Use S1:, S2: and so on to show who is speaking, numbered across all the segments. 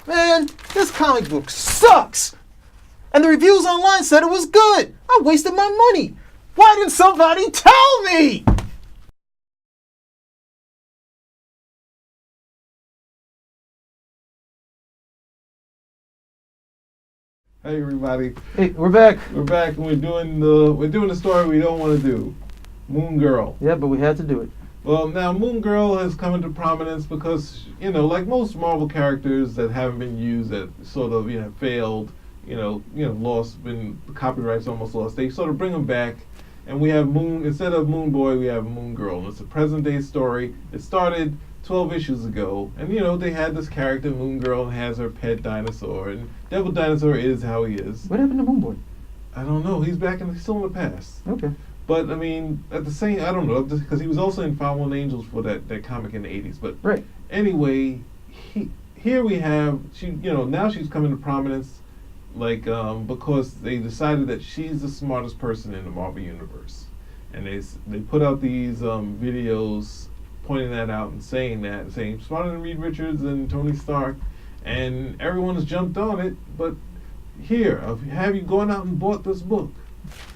S1: Man, this comic book sucks! And the reviews online said it was good! I wasted my money! Why didn't somebody tell me?
S2: Hey everybody.
S1: Hey, we're back.
S2: We're back and we're doing the story we don't want to do. Moon Girl.
S1: Yeah, but we had to do it.
S2: Well, now Moon Girl has come into prominence because, like most Marvel characters that haven't been used, that sort of, failed, lost, been the copyrights almost lost, they sort of bring them back. And we have instead of Moon Boy, we have Moon Girl. And it's a present day story. It started 12 issues ago. And, they had this character, Moon Girl, and has her pet Dinosaur. And Devil Dinosaur is how he is.
S1: What happened to Moon Boy?
S2: I don't know. He's he's still in the past.
S1: Okay.
S2: But, I mean, at the same, I don't know, because he was also in Fallen Angels for that comic in the 80s. But
S1: right.
S2: Anyway, here we have, now she's coming to prominence, because they decided that she's the smartest person in the Marvel Universe. And they put out these videos pointing that out and saying smarter than Reed Richards and Tony Stark. And everyone has jumped on it, but here, have you gone out and bought this book?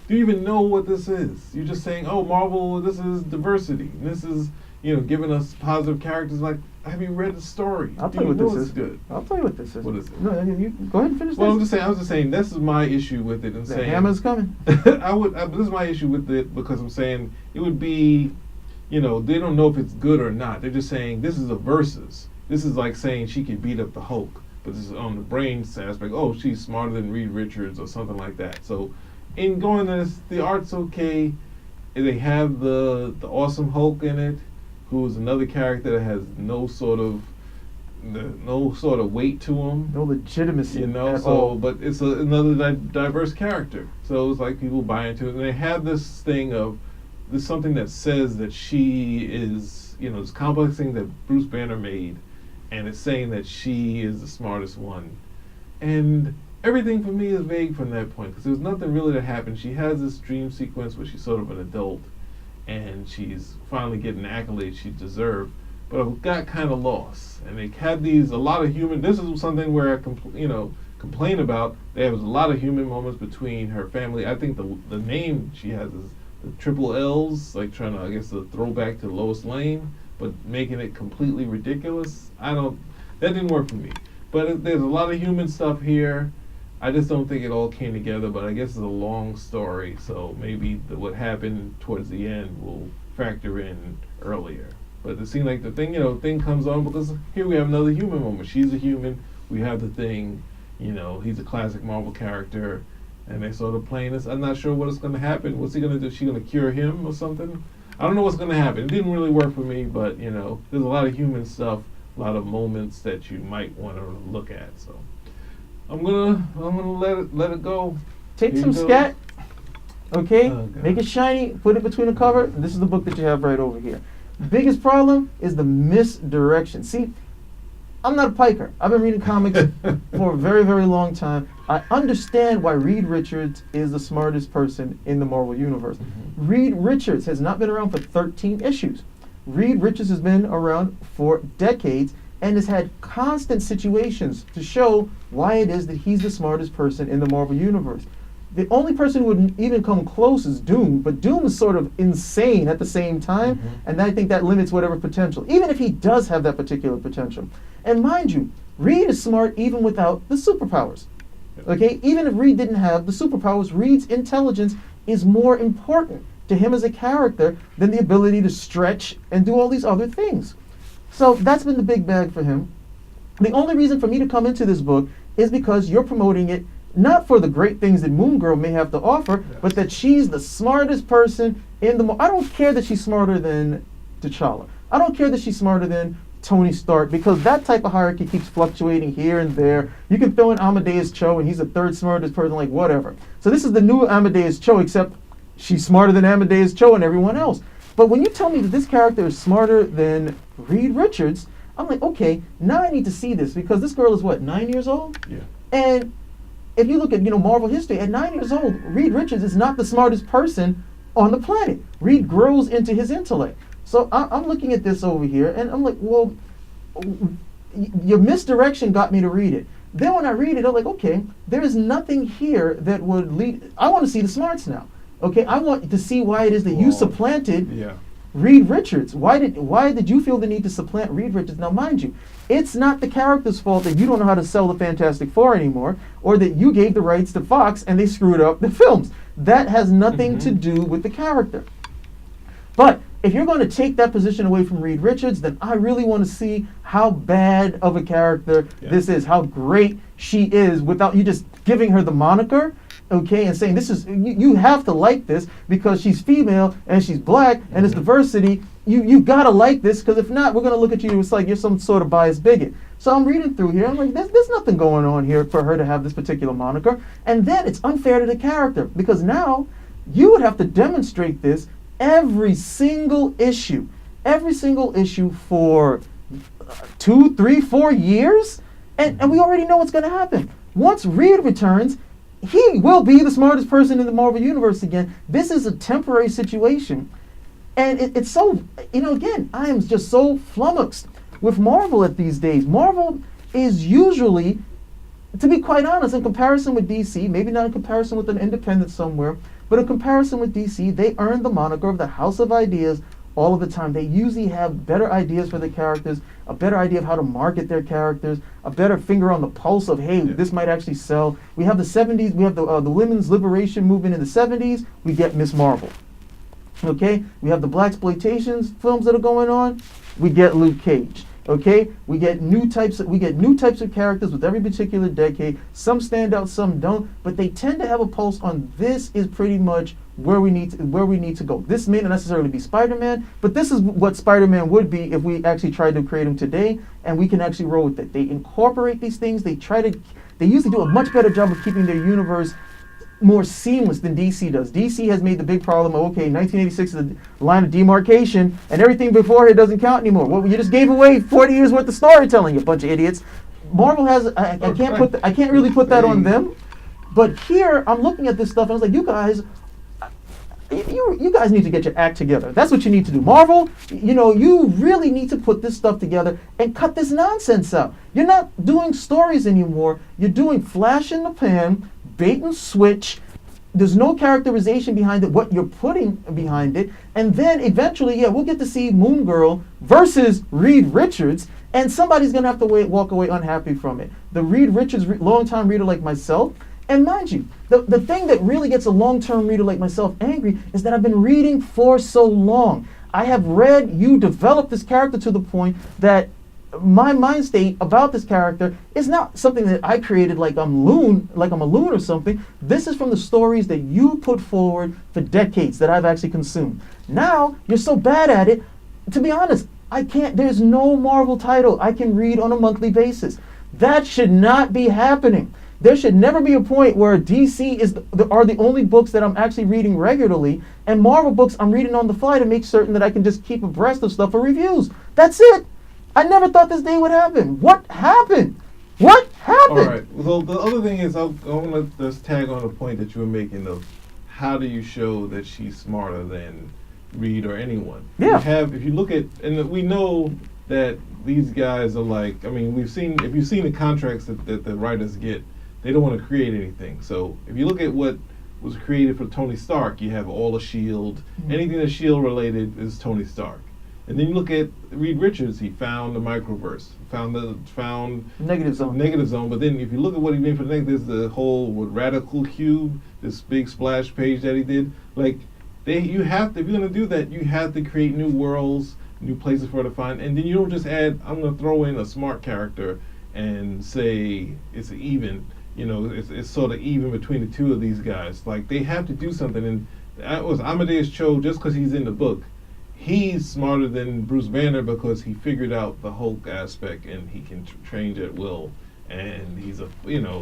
S2: Do you even know what this is? You're just saying, oh, Marvel, this is diversity. This is, giving us positive characters. Like, have you read the story?
S1: I'll tell you what this is.
S2: Good?
S1: I'll tell you what this is.
S2: What is it?
S1: No, you go ahead and finish
S2: Well,
S1: this.
S2: I was just saying, this is my issue with it. And
S1: the
S2: saying,
S1: hammer's coming.
S2: this is my issue with it because I'm saying it would be, they don't know if it's good or not. They're just saying this is a versus. This is like saying she can beat up the Hulk. But this is on the brain aspect. Oh, she's smarter than Reed Richards or something like that. So, in going to this, the art's okay. They have the awesome Hulk in it, who is another character that has no sort of weight to him.
S1: No legitimacy.
S2: But it's another diverse character. So it's like people buy into it, and they have this thing of there's something that says that she is, this complex thing that Bruce Banner made, and it's saying that she is the smartest one, and everything for me is vague from that point because there's nothing really that happened. She has this dream sequence where she's sort of an adult and she's finally getting the accolades she deserved, but I got kind of lost. And they had a lot of human. This is something where I complain about. There was a lot of human moments between her family. I think the name she has is the triple L's, like trying to, I guess, a throwback to Lois Lane, but making it completely ridiculous. That didn't work for me. But there's a lot of human stuff here. I just don't think it all came together, but I guess it's a long story, so maybe what happened towards the end will factor in earlier. But it seemed like the thing comes on because here we have another human moment. She's a human. We have the Thing. He's a classic Marvel character, and they're sort of playing this. I'm not sure what is going to happen. What's he going to do? Is she going to cure him or something? I don't know what's going to happen. It didn't really work for me, but there's a lot of human stuff, a lot of moments that you might want to look at. So. I'm gonna let it go.
S1: Take some scat, okay? Make it shiny, put it between the cover. And this is the book that you have right over here. The biggest problem is the misdirection. See, I'm not a piker. I've been reading comics for a very, very long time. I understand why Reed Richards is the smartest person in the Marvel Universe. Mm-hmm. Reed Richards has not been around for 13 issues. Reed Richards has been around for decades and has had constant situations to show why it is that he's the smartest person in the Marvel Universe. The only person who would even come close is Doom, but Doom is sort of insane at the same time, and I think that limits whatever potential, even if he does have that particular potential. And mind you, Reed is smart even without the superpowers. Okay, even if Reed didn't have the superpowers, Reed's intelligence is more important to him as a character than the ability to stretch and do all these other things. So that's been the big bag for him. The only reason for me to come into this book is because you're promoting it not for the great things that Moon Girl may have to offer, but that she's the smartest person in the... I don't care that she's smarter than T'Challa. I don't care that she's smarter than Tony Stark, because that type of hierarchy keeps fluctuating here and there. You can throw in Amadeus Cho, and he's the third smartest person, like whatever. So this is the new Amadeus Cho, except she's smarter than Amadeus Cho and everyone else. But when you tell me that this character is smarter than Reed Richards, I'm like, okay, now I need to see this, because this girl is what, 9 years old?
S2: Yeah.
S1: And if you look at, Marvel history, at 9 years old, Reed Richards is not the smartest person on the planet. Reed grows into his intellect. So I'm looking at this over here, and I'm like, well, your misdirection got me to read it. Then when I read it, I'm like, okay, there is nothing here that would lead. I want to see the smarts now. Okay, I want to see why it is that you supplanted Reed Richards. Why did you feel the need to supplant Reed Richards? Now, mind you, it's not the character's fault that you don't know how to sell the Fantastic Four anymore, or that you gave the rights to Fox and they screwed up the films. That has nothing to do with the character. But if you're going to take that position away from Reed Richards, then I really want to see how bad of a character this is, how great she is, without you just giving her the moniker, okay, and saying this is, you have to like this because she's female and she's black and it's diversity. You got to like this, because if not, we're going to look at you, it's like you're some sort of biased bigot. So I'm reading through here, I'm like, there's nothing going on here for her to have this particular moniker. And then it's unfair to the character, because now you would have to demonstrate this every single issue for 2, 3, 4 years, and we already know what's going to happen. Once Reed returns, he will be the smartest person in the Marvel Universe again. This is a temporary situation, and it's so, again, I am just so flummoxed with Marvel at these days. Marvel is usually, to be quite honest, in comparison with DC, maybe not in comparison with an independent somewhere, but in comparison with DC, they earn the moniker of the House of Ideas all of the time. They usually have better ideas for the characters, a better idea of how to market their characters, a better finger on the pulse of, hey, this might actually sell. We have the 70s, we have the women's liberation movement in the 70s, we get Miss Marvel. Okay? We have the blaxploitation films that are going on, we get Luke Cage. Okay, we get new types of characters with every particular decade. Some stand out, some don't, but they tend to have a pulse on this is pretty much where we need to go. This may not necessarily be Spider-Man, but this is what Spider-Man would be if we actually tried to create him today, and we can actually roll with it. They incorporate these things. They usually do a much better job of keeping their universe more seamless than DC does. DC has made the big problem of, okay, 1986 is the line of demarcation, and everything before it doesn't count anymore. Well, you just gave away 40 years worth of storytelling, you bunch of idiots. Marvel has, I can't really put that on them, but here I'm looking at this stuff and I was like, you guys need to get your act together. That's what you need to do. Marvel, you really need to put this stuff together and cut this nonsense out. You're not doing stories anymore. You're doing flash in the pan, bait and switch. There's no characterization behind it, what you're putting behind it. And then eventually, we'll get to see Moon Girl versus Reed Richards, and somebody's going to have to walk away unhappy from it. The Reed Richards long-time reader like myself, and mind you, the thing that really gets a long-term reader like myself angry is that I've been reading for so long. I have read you develop this character to the point that my mind state about this character is not something that I created like I'm a loon or something. This is from the stories that you put forward for decades that I've actually consumed. Now, you're so bad at it, to be honest, there's no Marvel title I can read on a monthly basis. That should not be happening. There should never be a point where DC are the only books that I'm actually reading regularly, and Marvel books I'm reading on the fly to make certain that I can just keep abreast of stuff for reviews. That's it. I never thought this day would happen. What happened? What happened?
S2: All right. Well, the other thing is, I want to just tag on the point that you were making of how do you show that she's smarter than Reed or anyone?
S1: Yeah.
S2: If you look at, and we know that these guys are like, I mean, if you've seen the contracts that the writers get, they don't want to create anything. So if you look at what was created for Tony Stark, you have all of S.H.I.E.L.D. Anything that's S.H.I.E.L.D. related is Tony Stark. And then you look at Reed Richards, he found the microverse, found
S1: Negative Zone.
S2: But then if you look at what he made for the next, there's the whole Radical Cube, this big splash page that he did. Like, if you're gonna do that, you have to create new worlds, new places for her to find, and then you don't just add, I'm gonna throw in a smart character and say it's even. It's sort of even between the two of these guys. Like, they have to do something, and that was Amadeus Cho, just because he's in the book. He's smarter than Bruce Banner because he figured out the Hulk aspect and he can change at will, and he's a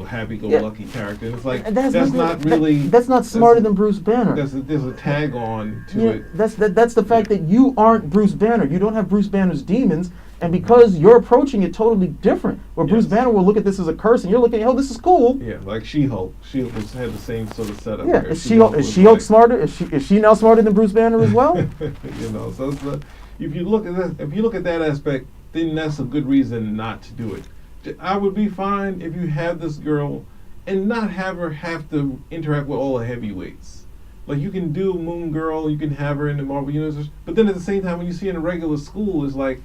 S2: happy-go-lucky character. And it's like that's not
S1: smarter than Bruce Banner.
S2: There's a tag on to it.
S1: That's the fact that you aren't Bruce Banner. You don't have Bruce Banner's demons, and because you're approaching it totally different. Where Bruce Banner will look at this as a curse, and you're looking, this is cool.
S2: Yeah, like She-Hulk. She-Hulk had the same sort of setup.
S1: Yeah, is She-Hulk smarter? Is she now smarter than Bruce Banner as well?
S2: So if you look at that aspect, then that's a good reason not to do it. I would be fine if you have this girl and not have her have to interact with all the heavyweights. Like, you can do Moon Girl, you can have her in the Marvel Universe, but then at the same time, when you see her in a regular school, it's like,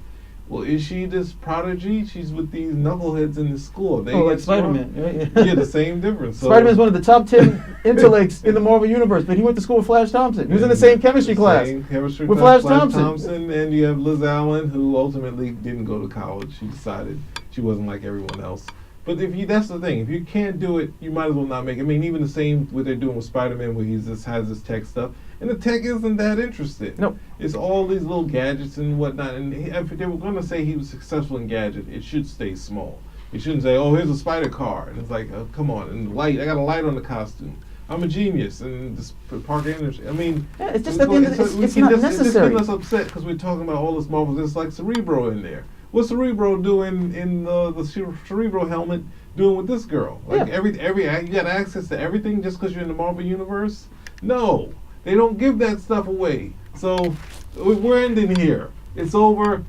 S2: well, is she this prodigy? She's with these knuckleheads in the school. They
S1: like Spider-Man.
S2: Right? Yeah, the same difference. So,
S1: Spider-Man's one of the top 10 intellects in the Marvel Universe, but he went to school with Flash Thompson. He was in the same chemistry class with Flash Thompson.
S2: And you have Liz Allen, who ultimately didn't go to college. She decided she wasn't like everyone else. But that's the thing. If you can't do it, you might as well not make it. I mean, even the same what they're doing with Spider-Man, where he just has this tech stuff, and the tech isn't that interesting.
S1: No,
S2: it's all these little gadgets and whatnot. And if they were going to say he was successful in gadget, it should stay small. You shouldn't say, "Oh, here's a spider car," and it's like, oh, "Come on!" And the light, I got a light on the costume. I'm a genius, and this Parker Energy. I mean,
S1: yeah, it's just it's not necessary.
S2: It's getting us upset because we're talking about all this Marvel. There's like Cerebro in there. What's Cerebro doing in the Cerebro helmet doing with this girl? Like,
S1: yeah.
S2: every you got access to everything just because you're in the Marvel Universe? No, they don't give that stuff away. So we're ending here. It's over.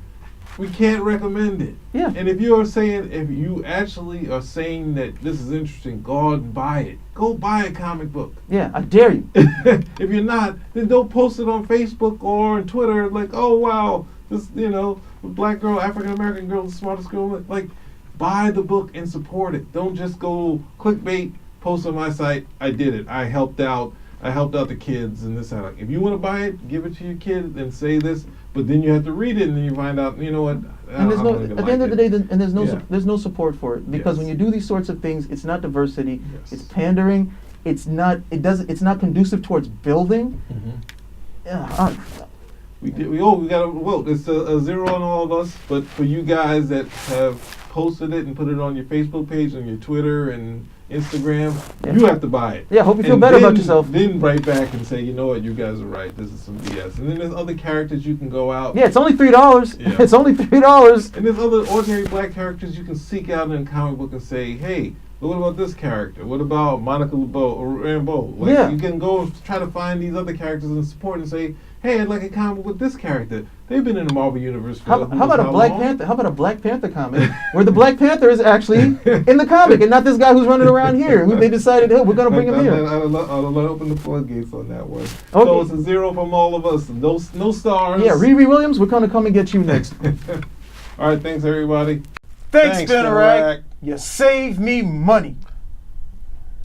S2: We can't recommend it.
S1: Yeah.
S2: And if you actually are saying that this is interesting, go out and buy it. Go buy a comic book.
S1: Yeah, I dare you.
S2: If you're not, then don't post it on Facebook or on Twitter like, "Oh wow, this black girl, African American girl, the smartest girl." Like, buy the book and support it. Don't just go clickbait, post on my site, "I did it. I helped out the kids," and this. Like, if you want to buy it, give it to your kid and say this. But then you have to read it, and then you find out, you know what?
S1: And there's no, at the end of the day, there's no support for it, because
S2: Yes.
S1: when you do these sorts of things, it's not diversity,
S2: Yes.
S1: it's pandering, it's not conducive towards building.
S2: Mm-hmm. We got to vote. It's a 0 on all of us, but for you guys that have posted it and put it on your Facebook page, on your Twitter and Instagram,
S1: yeah.
S2: You have to buy it.
S1: Yeah, hope you feel better about yourself.
S2: Then write back and say, "You know what, you guys are right. This is some BS." And then there's other characters you can go out.
S1: Yeah, it's only $3.
S2: Yeah.
S1: It's only $3.
S2: And there's other ordinary black characters you can seek out in a comic book and say, "Hey, what about this character? What about Monica Rambeau?" Like,
S1: yeah.
S2: You can go try to find these other characters and support and say, "Hey, I'd like a comic with this character. They've been in the Marvel Universe for
S1: how about a Black
S2: long?"
S1: Panther? How about a Black Panther comic where the Black Panther is actually in the comic and not this guy who's running around here, who they decided, "Oh, we're going to bring him here."
S2: I'll open the floodgates on that one.
S1: Okay.
S2: So it's a 0 from all of us. No stars.
S1: Yeah, Riri Williams, we're going to come and get you next.
S2: All right, thanks everybody.
S1: Thanks, Spinner Rack. You saved me money.